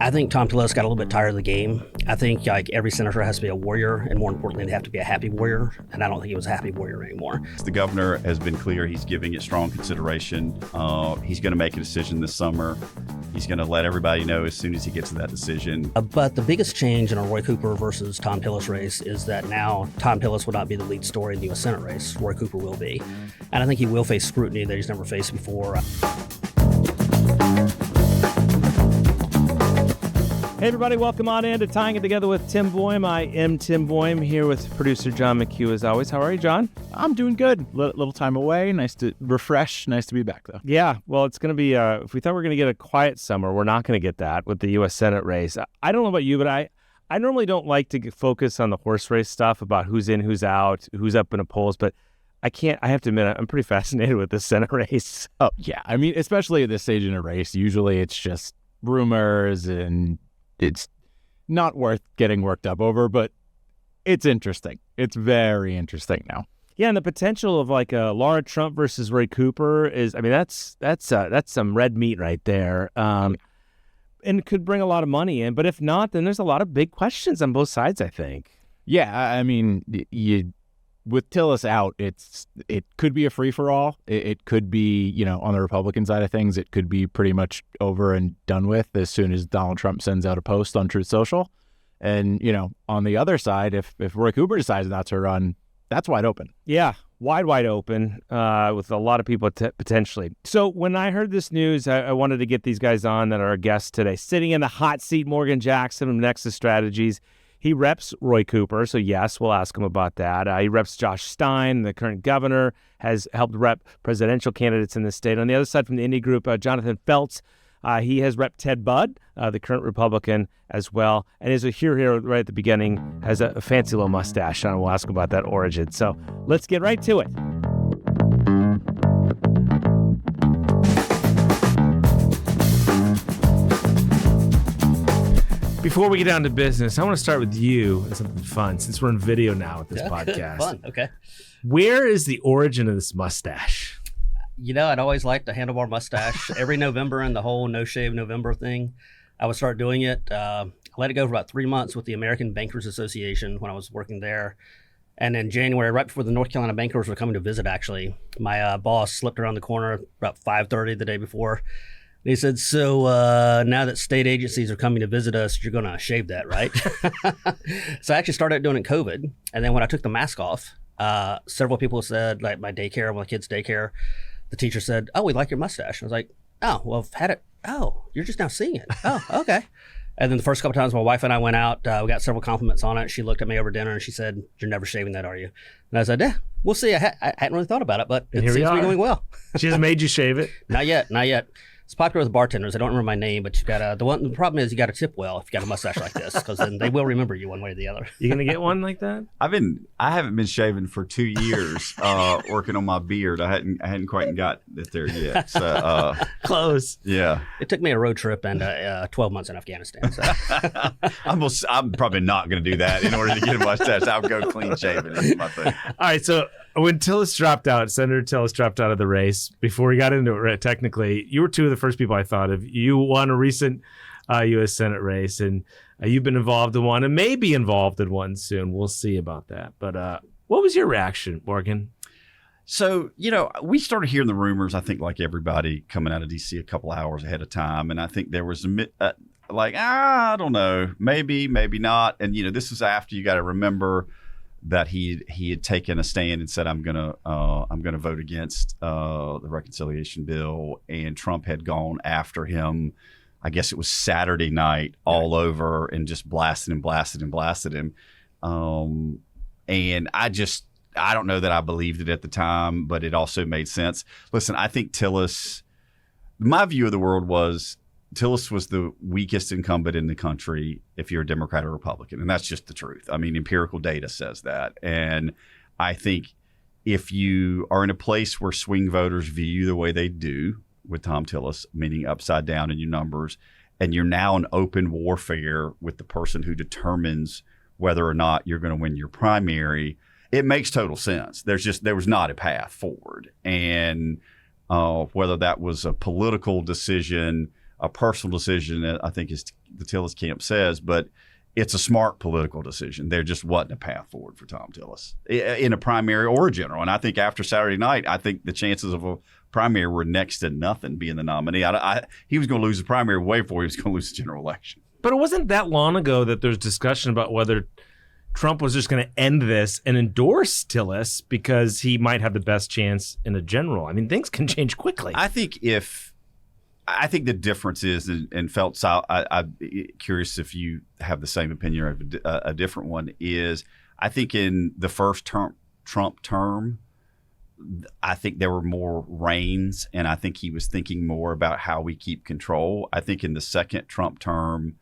I think Thom Tillis got a little bit tired of the game. I think like every senator has to be a warrior, and more importantly, they have to be a happy warrior. And I don't think he was a happy warrior anymore. The governor has been clear he's giving it strong consideration. He's going to make a decision this summer. He's going to let everybody know as soon as he gets to that decision. But the biggest change in a Roy Cooper versus Thom Tillis race is that now Thom Tillis will not be the lead story in the U.S. Senate race. Roy Cooper will be. And I think he will face scrutiny that he's never faced before. Hey everybody, welcome on in to Tying It Together with Tim Boyum. I am Tim Boyum here with producer John McHugh as always. How are you, John? I'm doing good. Little time away. Nice to refresh. Nice to be back, though. Yeah, well, it's going to be, if we thought we were going to get a quiet summer, we're not going to get that with the U.S. Senate race. I don't know about you, but I normally don't like to focus on the horse race stuff about who's in, who's out, who's up in the polls, but I have to admit, I'm pretty fascinated with this Senate race. Oh, yeah. I mean, especially at this stage in a race, usually it's just rumors and it's not worth getting worked up over, but it's interesting. It's very interesting now. Yeah, and the potential of like Laura Trump versus Roy Cooper is, I mean, that's some red meat right there, and it could bring a lot of money in. But if not, then there's a lot of big questions on both sides, I think. Yeah, I mean, with Tillis out, it could be a free-for-all. It could be, on the Republican side of things, it could be pretty much over and done with as soon as Donald Trump sends out a post on Truth Social. And, on the other side, if Roy Cooper decides not to run, that's wide open. Yeah, wide open with a lot of people potentially. So when I heard this news, I wanted to get these guys on that are our guests today. Sitting in the hot seat, Morgan Jackson from Nexus Strategies. He reps Roy Cooper, so yes, we'll ask him about that. He reps Josh Stein, the current governor, has helped rep presidential candidates in the state. On the other side from the indie group, Jonathan Feltz, he has repped Ted Budd, the current Republican as well, and is a hero right at the beginning, has a fancy little mustache, and we'll ask him about that origin. So let's get right to it. Before we get down to business, I want to start with you and something fun, since we're in video now with this podcast. Fun, okay. Where is the origin of this mustache? I'd always liked the handlebar mustache. Every November and the whole No Shave November thing, I would start doing it. I let it go for about 3 months with the American Bankers Association when I was working there. And in January, right before the North Carolina bankers were coming to visit, actually, my boss slipped around the corner about 5:30 the day before. He said, so now that state agencies are coming to visit us, you're going to shave that, right? So I actually started doing it in COVID. And then when I took the mask off, several people said, like my daycare, my kids' daycare, the teacher said, oh, we like your mustache. I was like, oh, well, I've had it. Oh, you're just now seeing it. Oh, okay. And then the first couple times my wife and I went out, we got several compliments on it. She looked at me over dinner and she said, you're never shaving that, are you? And I said, yeah, we'll see. I hadn't really thought about it, but it seems to be going well. She hasn't made you shave it? Not yet. It's popular with bartenders. I don't remember my name, but you got the problem is you got to tip well if you got a mustache like this, because then they will remember you one way or the other. You gonna get one like that? I haven't been shaving for 2 years, working on my beard. I hadn't quite got it there yet. So close. Yeah. It took me a road trip and 12 months in Afghanistan. So. I'm probably not going to do that in order to get a mustache. I'll go clean shaven. That's my thing. All right. So when Senator Tillis dropped out of the race, before we got into it, right, technically, you were two of the first people I thought of. You won a recent U.S. Senate race, and you've been involved in one and may be involved in one soon. We'll see about that. But what was your reaction, Morgan? So, we started hearing the rumors, I think, like everybody, coming out of D.C. a couple hours ahead of time. And I think there was I don't know, maybe not. And, this was after, you got to remember that he had taken a stand and said, I'm gonna vote against the reconciliation bill, and Trump had gone after him. I guess it was Saturday night all over and just blasted him. And I don't know that I believed it at the time, but it also made sense. Listen, I think my view of the world was Tillis was the weakest incumbent in the country if you're a Democrat or Republican. And that's just the truth. I mean, empirical data says that. And I think if you are in a place where swing voters view you the way they do with Thom Tillis, meaning upside down in your numbers, and you're now in open warfare with the person who determines whether or not you're going to win your primary, it makes total sense. There was not a path forward. And whether that was a political decision, a personal decision, I think is the Tillis camp says, but it's a smart political decision. There just wasn't a path forward for Thom Tillis in a primary or a general. And I think after Saturday night, I think the chances of a primary were next to nothing being the nominee. He was going to lose the primary way before he was going to lose the general election. But it wasn't that long ago that there's discussion about whether Trump was just going to end this and endorse Tillis because he might have the best chance in a general. I mean, things can change quickly. I think the difference is, and Feltz, I'm curious if you have the same opinion or a different one, is I think in the first Trump term, I think there were more reins, and I think he was thinking more about how we keep control. I think in the second Trump term,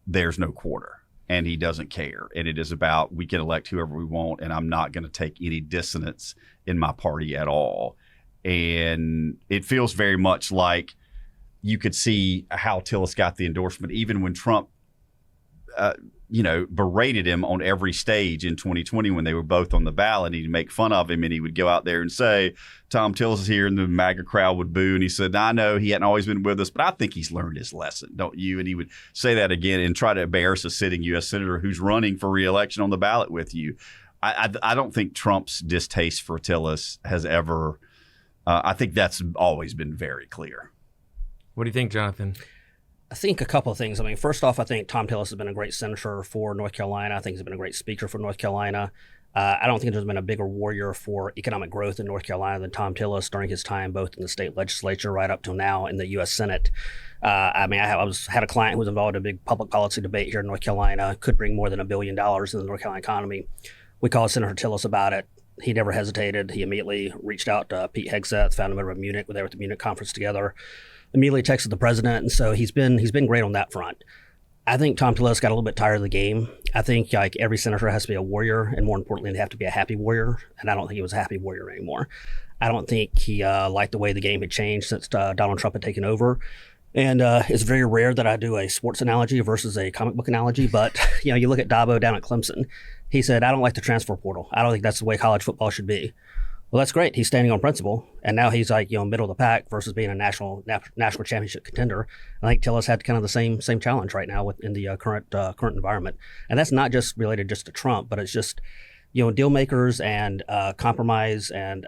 there's no quarter, and he doesn't care. And it is about we can elect whoever we want, and I'm not going to take any dissonance in my party at all. And it feels very much like you could see how Tillis got the endorsement, even when Trump, berated him on every stage in 2020 when they were both on the ballot. He'd make fun of him, and he would go out there and say, Thom Tillis is here, and the MAGA crowd would boo. And he said, I know he hadn't always been with us, but I think he's learned his lesson, don't you? And he would say that again and try to embarrass a sitting U.S. senator who's running for re-election on the ballot with you. I don't think Trump's distaste for Tillis has ever I think that's always been very clear. What do you think, Jonathan? I think a couple of things. I mean, first off, I think Thom Tillis has been a great senator for North Carolina. I think he's been a great speaker for North Carolina. I don't think there's been a bigger warrior for economic growth in North Carolina than Thom Tillis during his time, both in the state legislature right up till now in the U.S. Senate. I had a client who was involved in a big public policy debate here in North Carolina, could bring more than $1 billion in the North Carolina economy. We called Senator Tillis about it. He never hesitated. He immediately reached out to Pete Hegseth, found him over at Munich. They were at the Munich conference together. Immediately texted the president, and so he's been great on that front. I think Thom Tillis got a little bit tired of the game. I think like every senator has to be a warrior, and more importantly, they have to be a happy warrior. And I don't think he was a happy warrior anymore. I don't think he liked the way the game had changed since Donald Trump had taken over. And it's very rare that I do a sports analogy versus a comic book analogy. But you look at Dabo down at Clemson. He said, "I don't like the transfer portal. I don't think that's the way college football should be." Well, that's great. He's standing on principle, and now he's like middle of the pack versus being a national championship contender. I think Tillis had kind of the same challenge right now in the current environment, and that's not just related just to Trump, but it's just deal makers and compromise and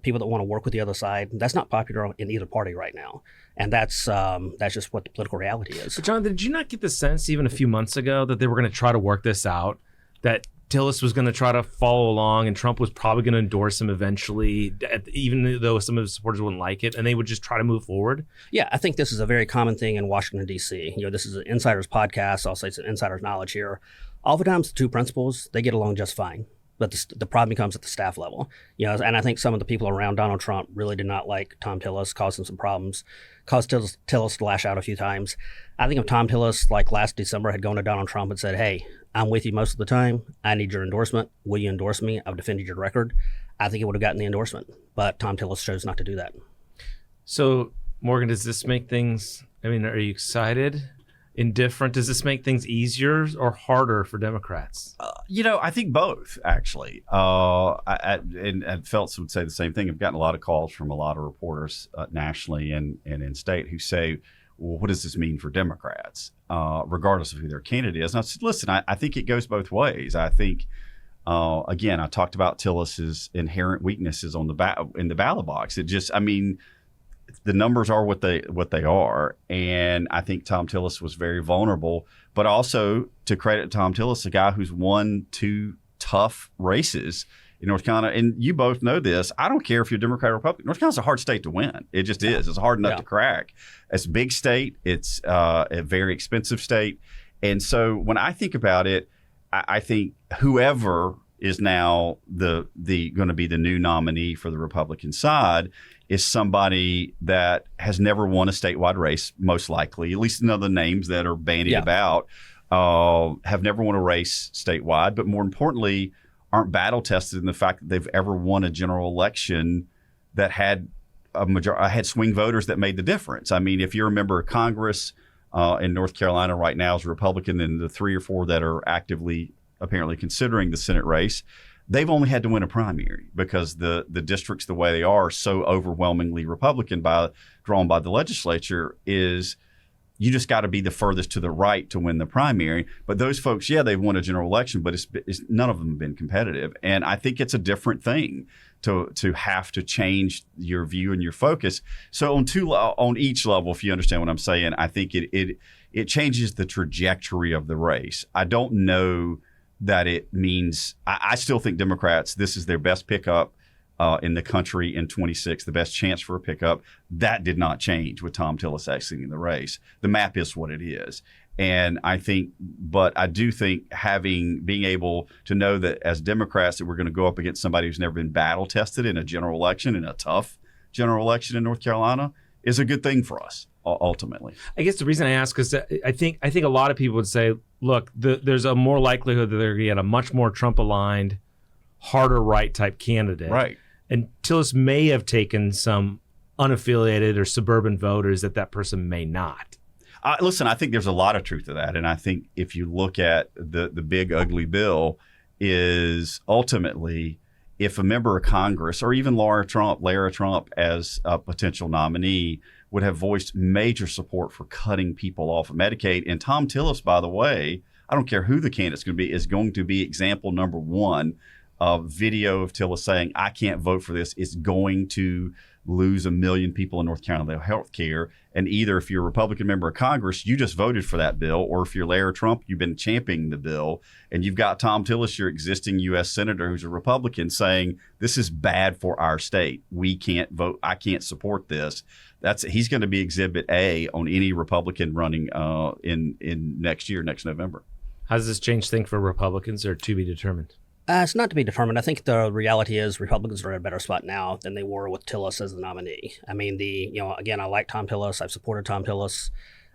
people that want to work with the other side. That's not popular in either party right now, and that's just what the political reality is. But Jonathan, did you not get the sense even a few months ago that they were going to try to work this out? That Tillis was going to try to follow along, and Trump was probably going to endorse him eventually, even though some of his supporters wouldn't like it, and they would just try to move forward? Yeah, I think this is a very common thing in Washington, D.C. This is an insider's podcast. I'll say it's an insider's knowledge here. Oftentimes, the two principals, they get along just fine. But the problem becomes at the staff level. And I think some of the people around Donald Trump really did not like Thom Tillis, caused him some problems, caused Tillis to lash out a few times. I think if Thom Tillis, like last December, had gone to Donald Trump and said, "Hey, I'm with you most of the time. I need your endorsement. Will you endorse me? I've defended your record." I think it would have gotten the endorsement. But Thom Tillis chose not to do that. So, Morgan, does this make things, are you excited? Indifferent? Does this make things easier or harder for Democrats? I think both, actually. And Feltz would say the same thing. I've gotten a lot of calls from a lot of reporters nationally and in state who say, well, what does this mean for Democrats, regardless of who their candidate is? And I said, listen, I think it goes both ways. I think, again, I talked about Tillis's inherent weaknesses in the ballot box. It just, the numbers are what they are, and I think Thom Tillis was very vulnerable. But also, to credit Thom Tillis, a guy who's won 2 tough races in North Carolina, and you both know this. I don't care if you're Democrat or Republican. North Carolina's a hard state to win. It just is. It's a hard nut to crack. It's a big state. It's a very expensive state, and so when I think about it, I think whoever is now the going to be the new nominee for the Republican side is somebody that has never won a statewide race, most likely. At least none of the names that are bandied about have never won a race statewide, but more importantly, aren't battle tested in the fact that they've ever won a general election that had had swing voters that made the difference. If you're a member of Congress in North Carolina right now as a Republican, and the 3 or 4 that are actively apparently considering the Senate race, they've only had to win a primary because the districts, the way they are so overwhelmingly Republican drawn by the legislature, is You just got to be the furthest to the right to win the primary. But those folks, yeah, they've won a general election, but it's none of them have been competitive. And I think it's a different thing to have to change your view and your focus. So on each level, if you understand what I'm saying, I think it changes the trajectory of the race. I don't know that it means I still think Democrats, this is their best pickup in the country in 26, the best chance for a pickup. That did not change with Thom Tillis exiting the race. The map is what it is. And I do think being able to know that as Democrats that we're going to go up against somebody who's never been battle tested in a general election, in a tough general election in North Carolina, is a good thing for us ultimately. I guess the reason I ask is that I think a lot of people would say, look, there's a more likelihood that they're going to get a much more Trump-aligned, harder right type candidate. Right. And Tillis may have taken some unaffiliated or suburban voters that person may not. Listen, I think there's a lot of truth to that. And I think if you look at the big ugly bill is ultimately if a member of Congress or even Lara Trump as a potential nominee would have voiced major support for cutting people off of Medicaid. And Thom Tillis, by the way, I don't care who the candidate's going to be, is going to be example number one. Video of Tillis saying, I can't vote for this. It's going to lose 1 million people in North Carolina health care. And either if you're a Republican member of Congress, you just voted for that bill, or if you're Lara Trump, you've been championing the bill. And you've got Thom Tillis, your existing U.S. Senator, who's a Republican, saying, this is bad for our state. We can't vote. I can't support this. He's going to be Exhibit A on any Republican running in next November. How does this change things for Republicans, or to be determined? It's not to be determined. I think the reality is Republicans are in a better spot now than they were with Tillis as the nominee. I mean, again, I like Thom Tillis. I've supported Thom Tillis.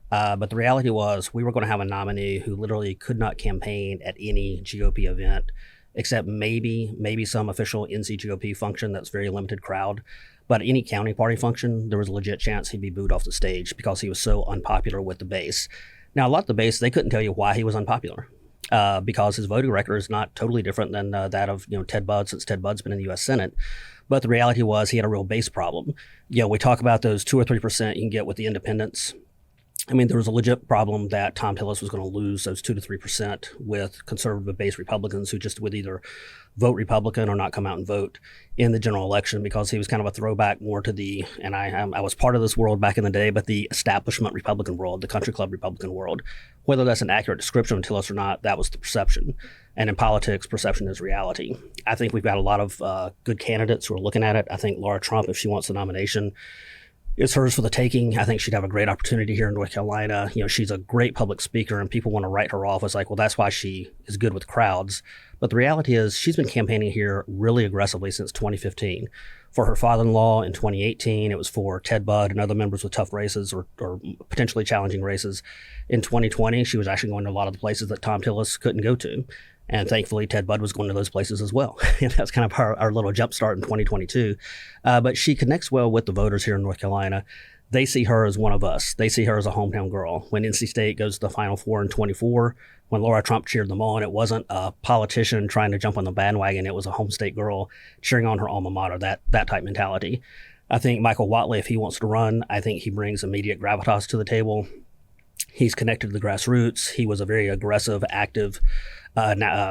But the reality was we were going to have a nominee who literally could not campaign at any GOP event except maybe some official NCGOP function that's very limited crowd. But any county party function, there was a legit chance he'd be booed off the stage because he was so unpopular with the base. Now, a lot of the base, they couldn't tell you why he was unpopular. Because his voting record is not totally different than that of Ted Budd, since Ted Budd's been in the U.S. Senate. But the reality was he had a real base problem. We talk about those 2 or 3% you can get with the independents. I mean, there was a legit problem that Thom Tillis was going to lose those 2 to 3% with conservative base Republicans who just would either vote Republican or not come out and vote in the general election, because he was kind of a throwback more to the, and I was part of this world back in the day, but the establishment Republican world, the country club Republican world. Whether that's an accurate description of Tillis or not, that was the perception. And in politics, perception is reality. I think we've got a lot of good candidates who are looking at it. I think Lara Trump, if she wants the nomination, it's hers for the taking. I think she'd have a great opportunity here in North Carolina. She's a great public speaker, and people want to write her off as like, well, that's why she is good with crowds. But the reality is she's been campaigning here really aggressively since 2015. For her father-in-law in 2018, it was for Ted Budd and other members with tough races or potentially challenging races. In 2020, she was actually going to a lot of the places that Thom Tillis couldn't go to. And thankfully, Ted Budd was going to those places as well. And that's kind of our little jump start in 2022. But she connects well with the voters here in North Carolina. They see her as one of us. They see her as a hometown girl. When NC State goes to the Final Four in 24, when Lara Trump cheered them on, it wasn't a politician trying to jump on the bandwagon. It was a home state girl cheering on her alma mater, that type mentality. I think Michael Whatley, if he wants to run, I think he brings immediate gravitas to the table. He's connected to the grassroots. He was a very aggressive, active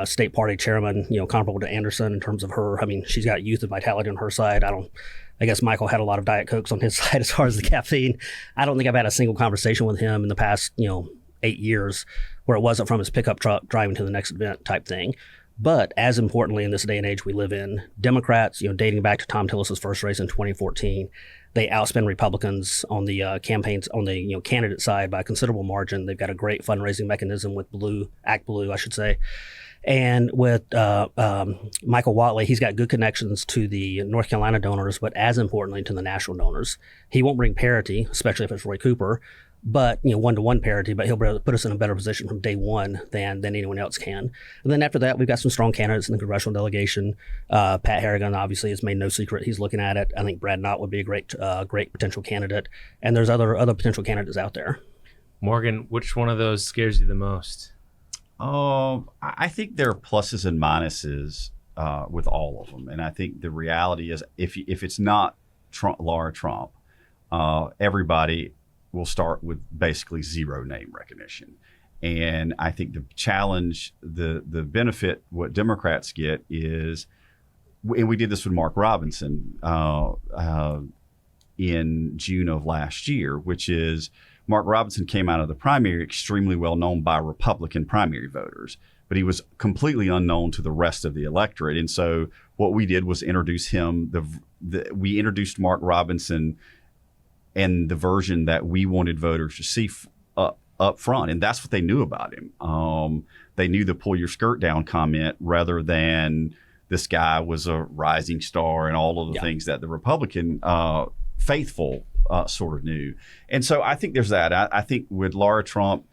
state party chairman, comparable to Anderson in terms of her. I mean, she's got youth and vitality on her side. I guess Michael had a lot of Diet Cokes on his side as far as the caffeine. I don't think I've had a single conversation with him in the past, 8 years where it wasn't from his pickup truck driving to the next event type thing. But as importantly, in this day and age we live in, Democrats, dating back to Thom Tillis' first race in 2014, they outspend Republicans on the campaigns, on the candidate side by a considerable margin. They've got a great fundraising mechanism with Act Blue, I should say. And with Michael Whatley, he's got good connections to the North Carolina donors, but as importantly to the national donors. He won't bring parity, especially if it's Roy Cooper, but one-to-one parity, but he'll put us in a better position from day one than anyone else can. And then after that, we've got some strong candidates in the congressional delegation. Pat Harrigan obviously has made no secret he's looking at it. I think Brad Knott would be a great potential candidate, and there's other potential candidates out there. Morgan, which one of those scares you the most? I think there are pluses and minuses with all of them, and I think the reality is if it's not Lara Trump, everybody will start with basically zero name recognition. And I think the challenge, the benefit, what Democrats get is, and we did this with Mark Robinson in June of last year, which is Mark Robinson came out of the primary extremely well known by Republican primary voters, but he was completely unknown to the rest of the electorate. And so what we did was introduce him. We introduced Mark Robinson and the version that we wanted voters to see up front, and that's what they knew about him. They knew the pull your skirt down comment rather than this guy was a rising star and all of the things that the Republican faithful sort of knew. And so I think there's that. I think with Laura Trump,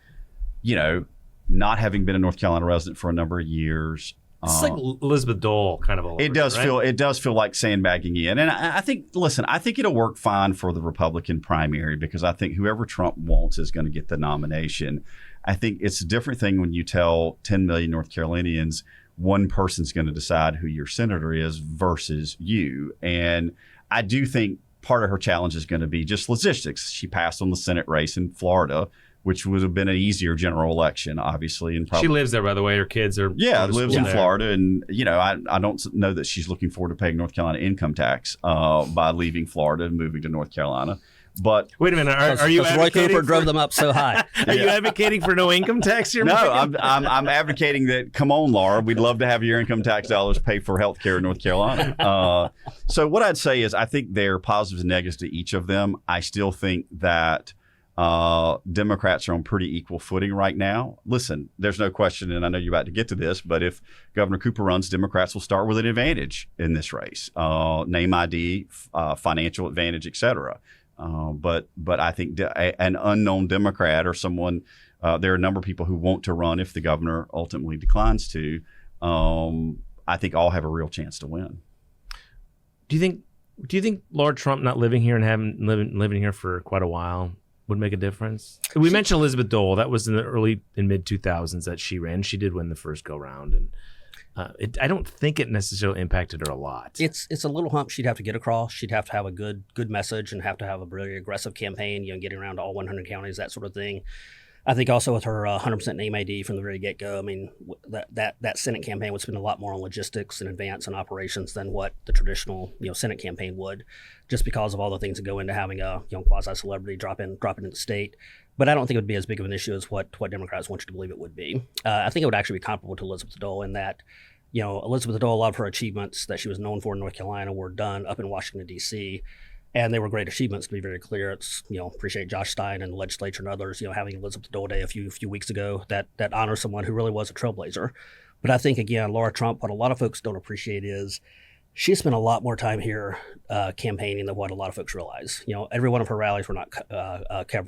not having been a North Carolina resident for a number of years, it's like Elizabeth Dole kind of all over. It does feel like sandbagging in. And I think it'll work fine for the Republican primary, because I think whoever Trump wants is going to get the nomination. I think it's a different thing when you tell 10 million North Carolinians one person's going to decide who your senator is versus you. And I do think part of her challenge is going to be just logistics. She passed on the Senate race in Florida, which would have been an easier general election, obviously. And she lives there, by the way. Her kids are lives in Florida, and I don't know that she's looking forward to paying North Carolina income tax by leaving Florida and moving to North Carolina. But wait a minute, are you Roy Cooper drove them up so high? Are you advocating for no income tax here? No, I'm advocating that. Come on, Laura, we'd love to have your income tax dollars pay for health care in North Carolina. So what I'd say is I think there are positives and negatives to each of them. I still think that Democrats are on pretty equal footing right now. Listen, there's no question, and I know you're about to get to this, but if Governor Cooper runs, Democrats will start with an advantage in this race, name ID, financial advantage, et cetera. But I think an unknown Democrat or someone, there are a number of people who want to run if the governor ultimately declines to. I think all have a real chance to win. Do you think Laura Trump not living here and living here for quite a while would make a difference? We mentioned Elizabeth Dole. That was in the early and mid 2000s that she ran. She did win the first go round, and I don't think it necessarily impacted her a lot. It's a little hump she'd have to get across. She'd have to have a good message and have to have a really aggressive campaign, getting around to all 100 counties, that sort of thing. I think also with her 100% name ID from the very get-go, I mean, that Senate campaign would spend a lot more on logistics and advance and operations than what the traditional Senate campaign would, just because of all the things that go into having a quasi-celebrity drop in the state. But I don't think it would be as big of an issue as what Democrats want you to believe it would be. I think it would actually be comparable to Elizabeth Dole in that, Elizabeth Dole, a lot of her achievements that she was known for in North Carolina were done up in Washington, D.C., and they were great achievements, to be very clear. It's, appreciate Josh Stein and the legislature and others, having Elizabeth Dole Day a few weeks ago that honors someone who really was a trailblazer. But I think, again, Laura Trump, what a lot of folks don't appreciate is she spent a lot more time here campaigning than what a lot of folks realize. Every one of her rallies were not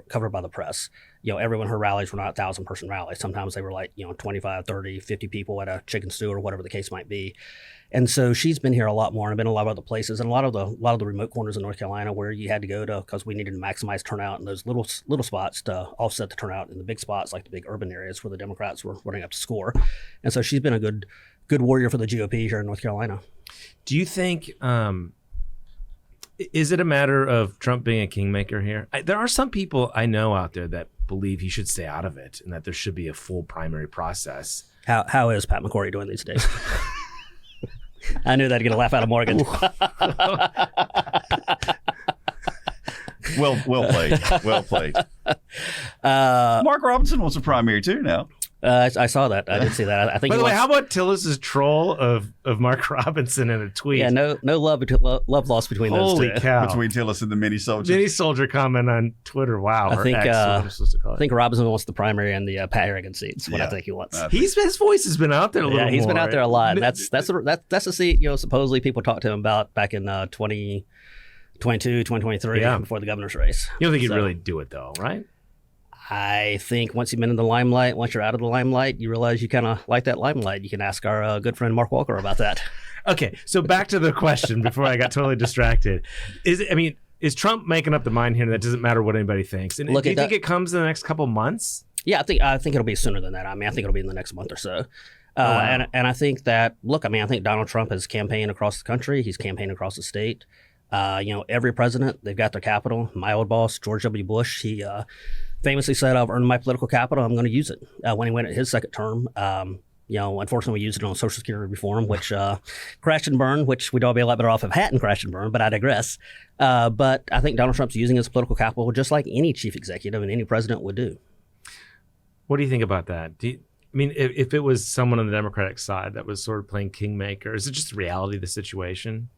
covered by the press. Every one of her rallies were not 1,000-person rallies. Sometimes they were like, 25, 30, 50 people at a chicken stew or whatever the case might be. And so she's been here a lot more and been in a lot of other places and a lot of the remote corners in North Carolina where you had to go to because we needed to maximize turnout in those little spots to offset the turnout in the big spots, like the big urban areas where the Democrats were running up to score. And so she's been a good warrior for the GOP here in North Carolina. Do you think, is it a matter of Trump being a kingmaker here? There are some people I know out there that believe he should stay out of it and that there should be a full primary process. How is Pat McCrory doing these days? I knew that'd get a laugh out of Morgan. Well played. Mark Robinson was a primary too now. I saw that. I did see that. I think. By the way, how about Tillis's troll of Mark Robinson in a tweet? Yeah, no love lost between those two. Holy cow! Between Tillis and the mini soldier. Mini soldier comment on Twitter. Wow. I think. X, I'm supposed to call it. I think Robinson wants the primary and the Pat Harrigan seats. What I think he wants. His voice has been out there a little. Yeah, he's more, been out there a lot. Right? That's a seat. Supposedly people talked to him about back in 2022, 2023, before the governor's race. You don't think he'd really do it though, right? I think once you've been in the limelight, once you're out of the limelight, you realize you kind of like that limelight. You can ask our good friend Mark Walker about that. Okay, so back to the question before I got totally distracted. Is Trump making up the mind here that it doesn't matter what anybody thinks? And do you think it comes in the next couple months? Yeah, I think it'll be sooner than that. I think it'll be in the next month or so. And I think that, I think Donald Trump has campaigned across the country. He's campaigned across the state. Every president, they've got their capital. My old boss, George W. Bush, he famously said, "I've earned my political capital. I'm going to use it." When he went at his second term, unfortunately, we used it on Social Security reform, which crashed and burned, which we'd all be a lot better off if it hadn't crashed and burned, but I digress. But I think Donald Trump's using his political capital just like any chief executive and any president would do. What do you think about that? If it was someone on the Democratic side that was sort of playing kingmaker, is it just the reality of the situation?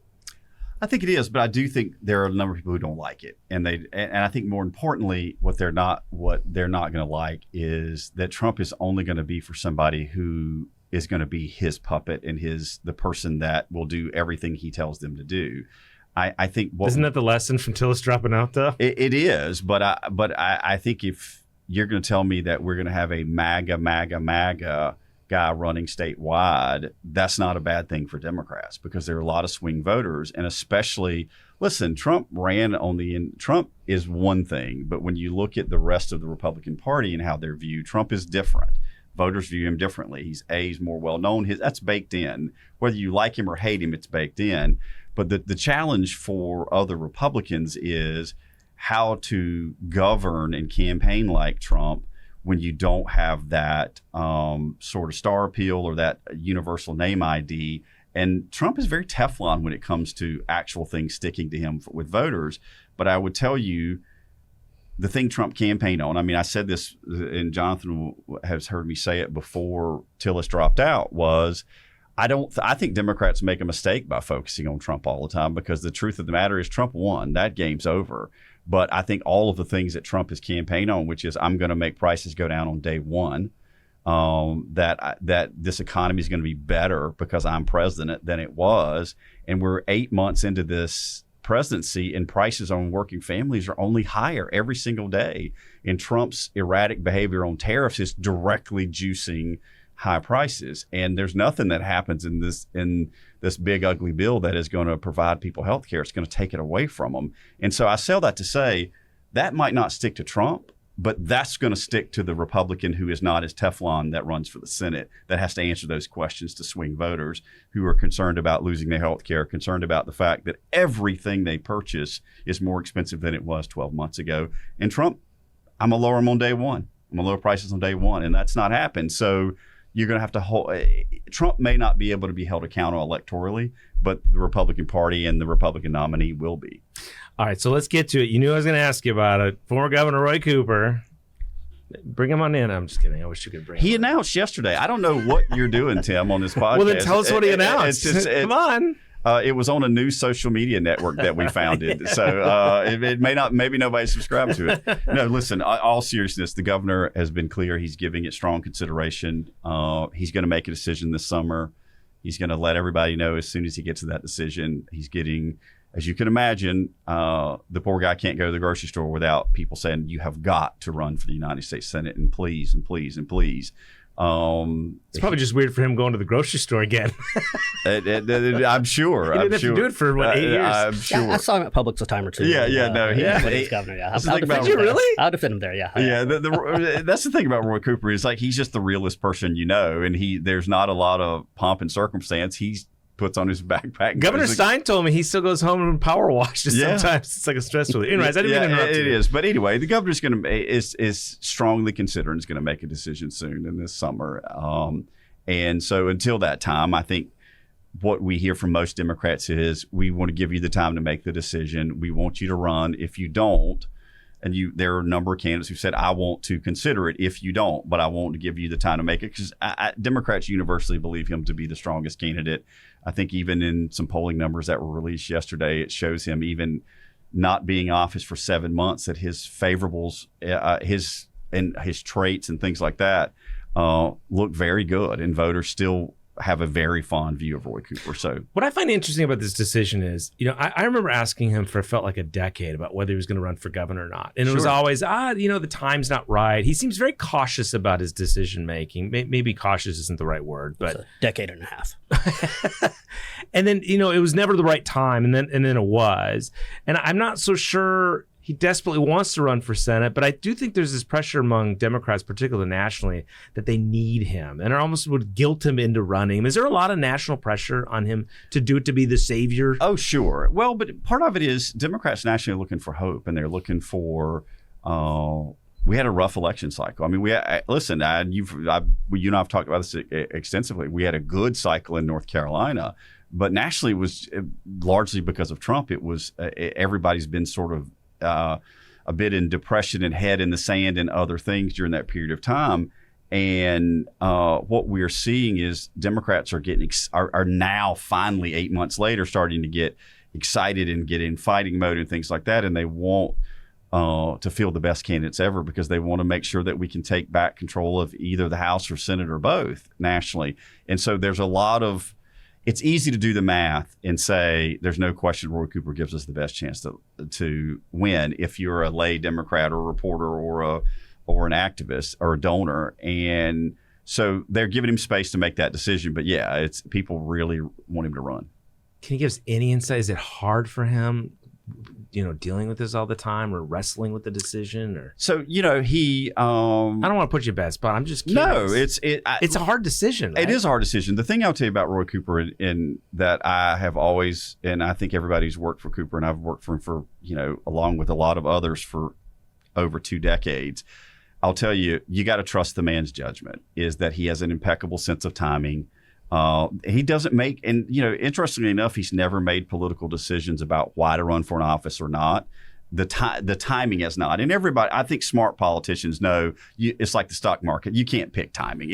I think it is, but I do think there are a number of people who don't like it, and I think more importantly, what they're not going to like is that Trump is only going to be for somebody who is going to be his puppet and the person that will do everything he tells them to do. I think isn't that the lesson from Tillis dropping out though? It is, but I think if you're going to tell me that we're going to have a MAGA guy running statewide, that's not a bad thing for Democrats because there are a lot of swing voters. And especially, listen, Trump Trump is one thing, but when you look at the rest of the Republican Party and how they're viewed, Trump is different. Voters view him differently. He's more well known. That's baked in. Whether you like him or hate him, it's baked in. But the challenge for other Republicans is how to govern and campaign like Trump when you don't have that sort of star appeal or that universal name ID. And Trump is very Teflon when it comes to actual things sticking to him with voters. But I would tell you, the thing Trump campaigned on, I said this, and Jonathan has heard me say it before Tillis dropped out, was I think Democrats make a mistake by focusing on Trump all the time because the truth of the matter is Trump won. That game's over. But I think all of the things that Trump has campaigned on, which is I'm going to make prices go down on day one, that this economy is going to be better because I'm president than it was. And we're 8 months into this presidency and prices on working families are only higher every single day. And Trump's erratic behavior on tariffs is directly juicing high prices. And there's nothing that happens in this big ugly bill that is going to provide people health care. It's going to take it away from them. And so I say that to say that might not stick to Trump, but that's going to stick to the Republican who is not as Teflon that runs for the Senate, that has to answer those questions to swing voters who are concerned about losing their health care, concerned about the fact that everything they purchase is more expensive than it was 12 months ago. And Trump, I'm going to lower them on day one. I'm going to lower prices on day one. And that's not happened. So you're going to have to hold. Trump may not be able to be held accountable electorally, but the Republican Party and the Republican nominee will be. All right, so let's get to it. You knew I was going to ask you about it. Former Governor Roy Cooper. Bring him on in. I'm just kidding. I wish you could bring him. He announced yesterday. I don't know what you're doing, Tim, on this podcast. Well, then tell us what he announced. Come on. It was on a new social media network that we founded. So it may not, maybe nobody subscribed to it. No, listen, all seriousness, the governor has been clear. He's giving it strong consideration. He's going to make a decision this summer. He's going to let everybody know as soon as he gets to that decision. He's getting, as you can imagine, the poor guy can't go to the grocery store without people saying, you have got to run for the United States Senate, and please, and please, and please. It's probably just weird for him going to the grocery store again. I'm sure. He didn't have to do it for 8 years. I'm sure. Yeah, I saw him at Publix a time or two. No. When he's governor. Yeah, Did you really? I'll defend him there. Yeah. That's the thing about Roy Cooper is like he's just the realest person you know, and there's not a lot of pomp and circumstance. He's puts on his backpack. Governor Stein told me he still goes home and power washes sometimes. It's like a stress relief. Anyways, I didn't mean to interrupt you. It is. But anyway, the governor's is strongly considering is going to make a decision soon in this summer. And so until that time, I think what we hear from most Democrats is we want to give you the time to make the decision. We want you to run. If you don't, and there are a number of candidates who said, I want to consider it if you don't, but I want to give you the time to make it. Because Democrats universally believe him to be the strongest candidate. I think even in some polling numbers that were released yesterday, it shows him even not being in office for 7 months that his favorables, his traits and things like that look very good. And voters still have a very fond view of Roy Cooper. So what I find interesting about this decision is, I remember asking him for felt like a decade about whether he was going to run for governor or not. And it was always, the time's not right. He seems very cautious about his decision making. Maybe cautious isn't the right word, but it's a decade and a half. And then, it was never the right time. And then it was, and I'm not so sure he desperately wants to run for Senate, but I do think there's this pressure among Democrats, particularly nationally, that they need him and almost would guilt him into running. Is there a lot of national pressure on him to be the savior? Oh, sure. Well, but part of it is Democrats nationally are looking for hope, and they're looking for. We had a rough election cycle. I mean, you and I have talked about this extensively. We had a good cycle in North Carolina, but nationally it was largely because of Trump. It was everybody's been sort of a bit in depression and head in the sand and other things during that period of time. And what we're seeing is Democrats are now finally 8 months later starting to get excited and get in fighting mode and things like that. And they want to field the best candidates ever because they want to make sure that we can take back control of either the House or Senate or both nationally. And so there's a lot of, it's easy to do the math and say there's no question Roy Cooper gives us the best chance to win if you're a lay Democrat or a reporter or an activist or a donor. And so they're giving him space to make that decision. But yeah, it's people really want him to run. Can you give us any insight? Is it hard for him, dealing with this all the time or wrestling with the decision? Or so he I don't want to put you in a bad spot. I'm just curious. No, it's a hard decision, right? It is a hard decision. The thing I'll tell you about Roy Cooper and that I have always, and I think everybody's worked for Cooper, and I've worked for him for along with a lot of others for over 2 decades. I'll tell you, you got to trust the man's judgment. Is that he has an impeccable sense of timing. He doesn't make, and interestingly enough, he's never made political decisions about why to run for an office or not. The timing has not. And everybody, I think smart politicians know it's like the stock market. You can't pick timing.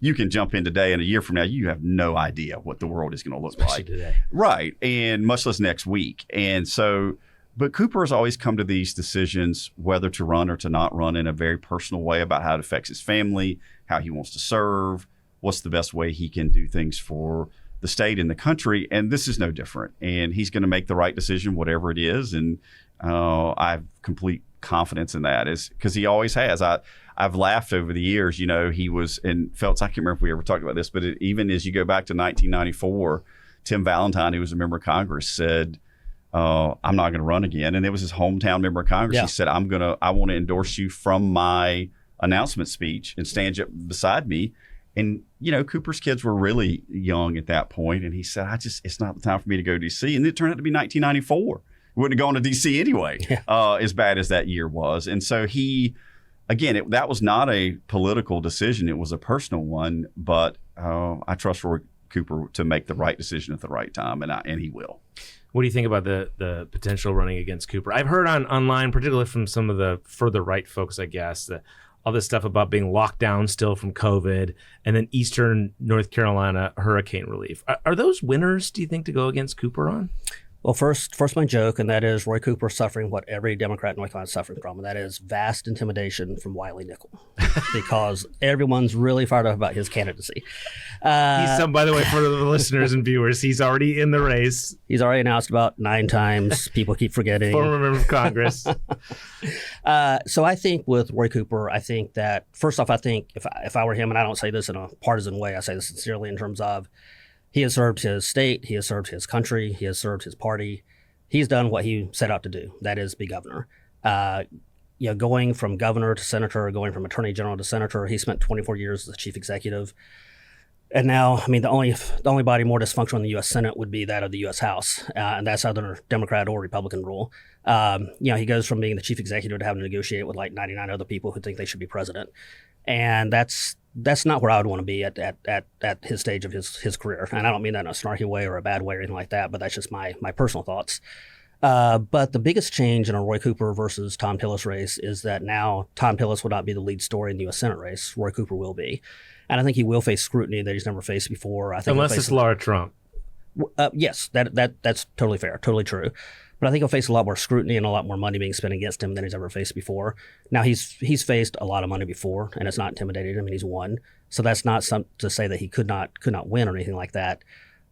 You can jump in today and a year from now, you have no idea what the world is going to look like. Today. Right. And much less next week. And so, but Cooper has always come to these decisions, whether to run or to not run, in a very personal way about how it affects his family, how he wants to serve, what's the best way he can do things for the state and the country. And this is no different. And he's going to make the right decision, whatever it is. And I have complete confidence in that, is because he always has. I've laughed over the years, he was in Phelps. I can't remember if we ever talked about this, but even as you go back to 1994, Tim Valentine, who was a member of Congress, said, I'm not going to run again. And it was his hometown member of Congress. Yeah. He said, I want to endorse you from my announcement speech and stand up beside me. And, Cooper's kids were really young at that point. And he said, it's not the time for me to go to D.C. And it turned out to be 1994. He wouldn't have gone to D.C. anyway, as bad as that year was. And so that was not a political decision. It was a personal one. But I trust Roy Cooper to make the right decision at the right time. And he will. What do you think about the potential running against Cooper? I've heard online, particularly from some of the further right folks, I guess, that all this stuff about being locked down still from COVID, and then Eastern North Carolina hurricane relief. Are those winners, do you think, to go against Cooper on? Well, first my joke, and that is Roy Cooper suffering what every Democrat in North Carolina is suffering from, and that is vast intimidation from Wiley Nickel, because everyone's really fired up about his candidacy. By the way, for the listeners and viewers, he's already in the race. He's already announced about 9 times. People keep forgetting. Former member of Congress. So I think with Roy Cooper, I think that, first off, if I were him, and I don't say this in a partisan way, I say this sincerely in terms of, he has served his state, he has served his country, he has served his party. He's done what he set out to do, that is be governor. Going from governor to senator, going from attorney general to senator, he spent 24 years as the chief executive. And now, the only body more dysfunctional in the U.S. Senate would be that of the U.S. House, and that's either Democrat or Republican rule. He goes from being the chief executive to having to negotiate with like 99 other people who think they should be president. And that's not where I would want to be at his stage of his career. And I don't mean that in a snarky way or a bad way or anything like that, but that's just my personal thoughts. But the biggest change in a Roy Cooper versus Thom Tillis race is that now Thom Tillis will not be the lead story in the U.S. Senate race. Roy Cooper will be. And I think he will face scrutiny that he's never faced before. Unless it's Laura Trump. Yes, that's totally fair, totally true. But I think he'll face a lot more scrutiny and a lot more money being spent against him than he's ever faced before. Now, he's faced a lot of money before, and it's not intimidated him, and he's won. So that's not to say that he could not win or anything like that.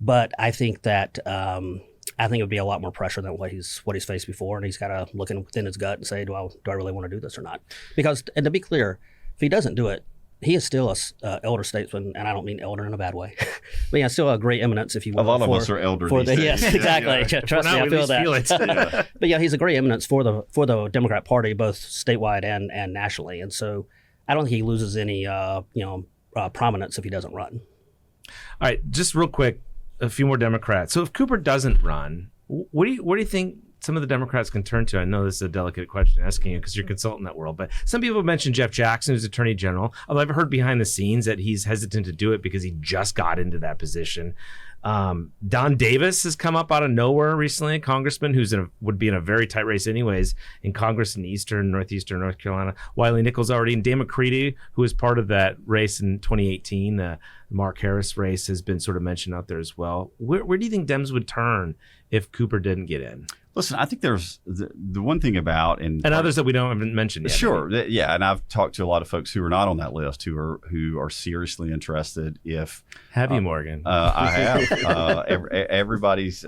But I think that it would be a lot more pressure than what he's faced before, and he's got to look within his gut and say, do I really want to do this or not? Because, and to be clear, if he doesn't do it, he is still a elder statesman, and I don't mean elder in a bad way, but yeah, still a great eminence, if you will. A lot of us are elder these days. Yes, exactly. Yeah. Trust me, I feel that. But yeah, he's a great eminence for the Democrat Party, both statewide and nationally, and so I don't think he loses any prominence if he doesn't run. All right, just real quick, a few more Democrats. So if Cooper doesn't run, what do you think some of the Democrats can turn to? I know this is a delicate question asking you because you're a consultant in that world, but some people have mentioned Jeff Jackson, who's Attorney General. Although I've heard behind the scenes that he's hesitant to do it because he just got into that position. Don Davis has come up out of nowhere recently, a congressman who's would be in a very tight race anyways in Congress in northeastern North Carolina. Wiley Nichols already, and Dan McCready, who was part of that race in 2018, the Mark Harris race, has been sort of mentioned out there as well. Where do you think Dems would turn if Cooper didn't get in? Listen, I think there's the one thing about and others that we haven't mentioned yet. Sure, yeah, and I've talked to a lot of folks who are not on that list who are seriously interested. Have you, Morgan? I have. Everybody's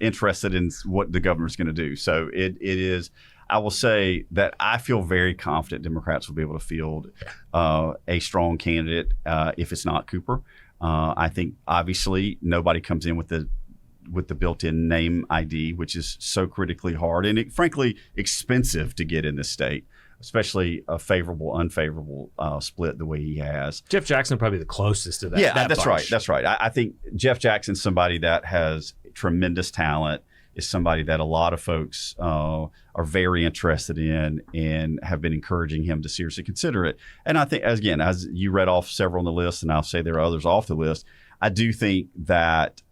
interested in what the governor's going to do. So it is. I will say that I feel very confident Democrats will be able to field a strong candidate if it's not Cooper. I think obviously nobody comes in with the built-in name ID, which is so critically hard and frankly expensive to get in this state, especially a favorable, unfavorable split the way he has. Jeff Jackson probably the closest to that. Yeah, that that's bunch. right. That's right. I think Jeff Jackson's somebody that has tremendous talent, is somebody that a lot of folks are very interested in and have been encouraging him to seriously consider it. And I think, again, as you read off several on the list, and I'll say there are others off the list, I do think that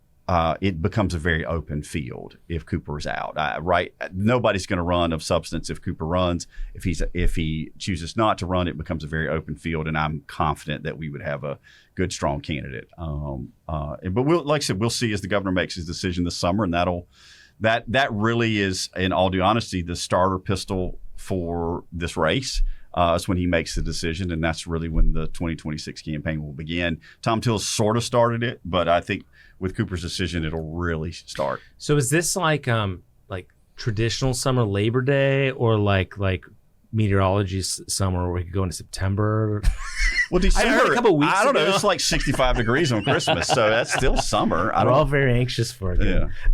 it becomes a very open field if Cooper's out. Right? Nobody's going to run of substance if Cooper runs. If he chooses not to run, it becomes a very open field, and I'm confident that we would have a good, strong candidate. But like I said, we'll see as the governor makes his decision this summer, and that really is, in all due honesty, the starter pistol for this race. It's when he makes the decision, and that's really when the 2026 campaign will begin. Thom Tillis sort of started it, but I think with Cooper's decision, it'll really start. So is this like traditional summer Labor Day, or like meteorology summer where we could go into September? Well, December, I heard a couple weeks I don't know. ago. It's like 65 degrees on Christmas, so that's still summer. We're all very anxious for it.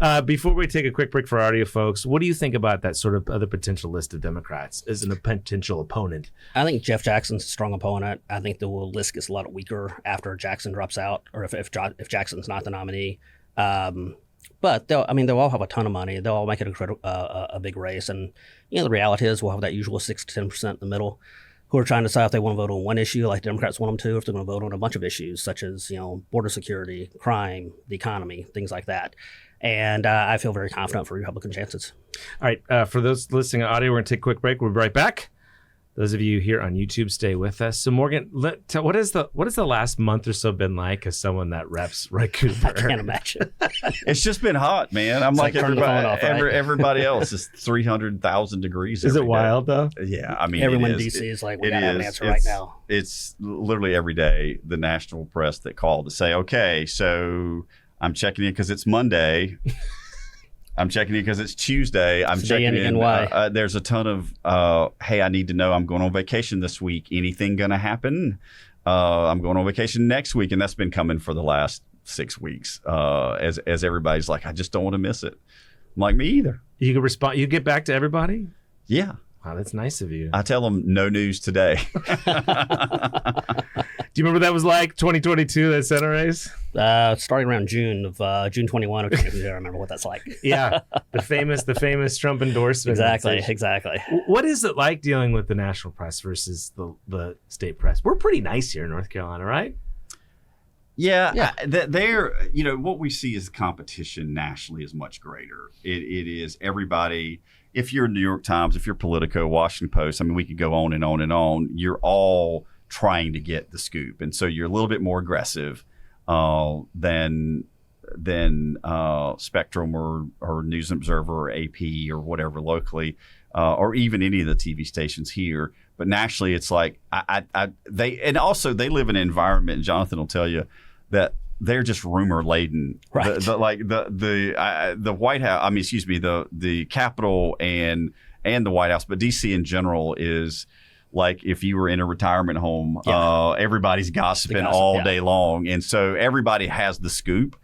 Yeah. Before we take a quick break for audio folks, what do you think about that sort of other potential list of Democrats as a potential opponent? I think Jeff Jackson's a strong opponent. I think the list gets a lot weaker after Jackson drops out, or if Jackson's not the nominee. But they'll all have a ton of money. They'll all make it a big race. And the reality is we'll have that usual 6 to 10% in the middle who are trying to decide if they want to vote on one issue like Democrats want them to, or if they're going to vote on a bunch of issues such as border security, crime, the economy, things like that. And I feel very confident for Republican chances. All right. For those listening on audio, we're going to take a quick break. We'll be right back. Those of you here on YouTube, stay with us. So, Morgan, what has the last month or so been like as someone that reps Roy Cooper? I can't imagine. It's just been hot, man. I'm like turn the phone off, right? everybody else. It's 300,000 degrees. Is it every day. wild, though? Yeah, I mean, everyone it in is. D.C. is like, we It got to have an is. answer right now. It's literally every day the national press that call to say, okay, so I'm checking in because it's Monday. I'm checking in because it's Tuesday. I'm checking in. There's a ton of, hey, I need to know I'm going on vacation this week. Anything going to happen? I'm going on vacation next week. And that's been coming for the last 6 weeks as everybody's like, I just don't want to miss it. I'm like, me either. You can respond. You get back to everybody? Yeah. Wow, that's nice of you. I tell them no news today. Do you remember what that was like, 2022, that Senate race? Starting around June 21 or 22, I remember what that's like. Yeah, the famous Trump endorsement. Exactly. What is it like dealing with the national press versus the state press? We're pretty nice here in North Carolina, right? Yeah. They're, what we see is the competition nationally is much greater. It is everybody. If you're New York Times, if you're Politico, Washington Post, I mean, we could go on and on and on. You're all trying to get the scoop, and so you're a little bit more aggressive than Spectrum or News and Observer or AP or whatever locally, or even any of the TV stations here. But nationally, it's like they live in an environment, and Jonathan will tell you that they're just rumor laden. Right. The White House. I mean, excuse me, the Capitol and the White House, but DC in general is like if you were in a retirement home. Yeah. Everybody's gossiping gossip, all yeah. day long. And so everybody has the scoop.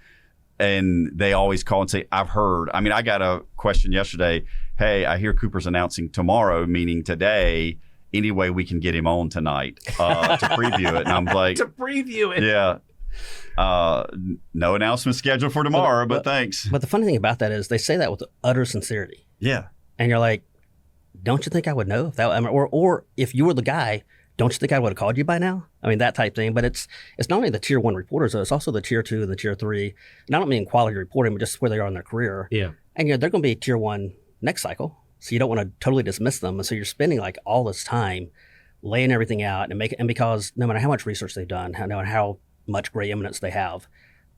And they always call and say, I've heard. I mean, I got a question yesterday. Hey, I hear Cooper's announcing tomorrow, meaning today. Any way we can get him on tonight to preview it? And I'm like, To preview it. yeah. No announcement scheduled for tomorrow, but thanks. But the funny thing about that is they say that with utter sincerity. Yeah. And you're like, don't you think I would know if that, I mean, or if you were the guy, don't you think I would have called you by now? I mean, that type thing. But it's not only the tier 1 reporters, though, it's also the tier 2 and the tier 3. And I don't mean quality reporting, but just where they are in their career. Yeah. And they're going to be tier 1 next cycle. So you don't want to totally dismiss them. And so you're spending like all this time laying everything out and because no matter how much research they've done, no matter how much gray eminence they have,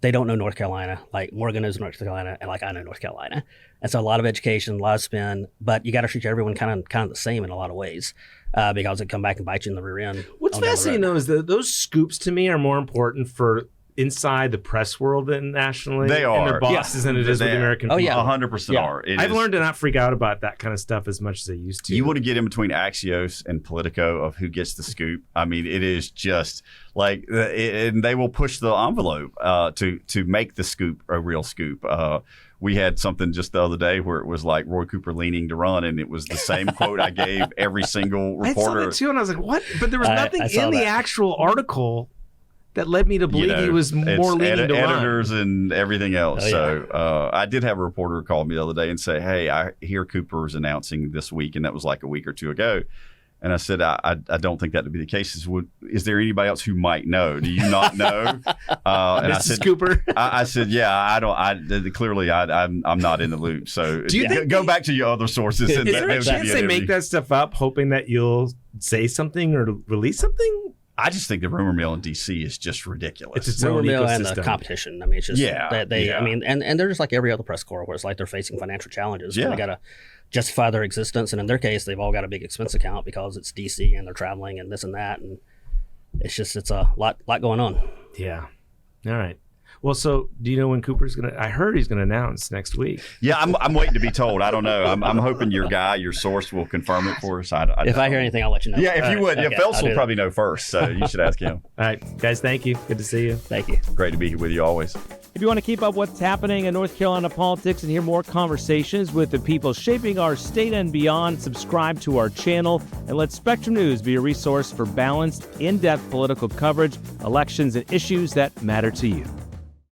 they don't know North Carolina. Like Morgan knows North Carolina, and like I know North Carolina. And so a lot of education, a lot of spin, but you got to treat everyone kind of the same in a lot of ways because they come back and bite you in the rear end. What's fascinating though is that those scoops to me are more important for inside the press world than nationally. They are. And their bosses than it is with the American people. 100% are. I've learned to not freak out about that kind of stuff as much as I used to. You want to get in between Axios and Politico of who gets the scoop. I mean, it is just like, and they will push the envelope to make the scoop a real scoop. We had something just the other day where it was like Roy Cooper leaning to run, and it was the same quote I gave every single reporter. I saw that too, and I was like, what? But there was nothing in the actual article that led me to believe he was more leaning to run. Editors and everything else. Oh, yeah. So I did have a reporter call me the other day and say, hey, I hear Cooper's announcing this week, and that was like a week or two ago. And I said, I don't think that would be the case. Is there anybody else who might know? Do you not know? And I said, Cooper. I said, yeah, I don't. Clearly, I'm not in the loop. So Do you think go back to your other sources. And Is there a they'll give chance you they an make interview. that stuff up, hoping that you'll say something or release something? I just think the rumor mill in D.C. is just ridiculous. It's its Rumor own mill and the ecosystem. competition. I mean, it's just Yeah, they yeah. I mean, and they're just like every other press corps where it's like they're facing financial challenges. Yeah. They got to justify their existence, and in their case, they've all got a big expense account because it's DC and they're traveling and this and that, and it's a lot going on. Yeah. All right. Well, so do you know when Cooper's gonna? I heard he's gonna announce next week. Yeah, I'm waiting to be told. I don't know. I'm hoping your source will confirm it for us. If I hear anything, I'll let you know. Yeah, if you would. Okay, Yeah, Phelps I'll will do probably know first, so you should ask him. All right, guys. Thank you. Good to see you. that. Thank you. Great to be here with you always. If you want to keep up what's happening in North Carolina politics and hear more conversations with the people shaping our state and beyond, subscribe to our channel and let Spectrum News be a resource for balanced, in-depth political coverage, elections, and issues that matter to you.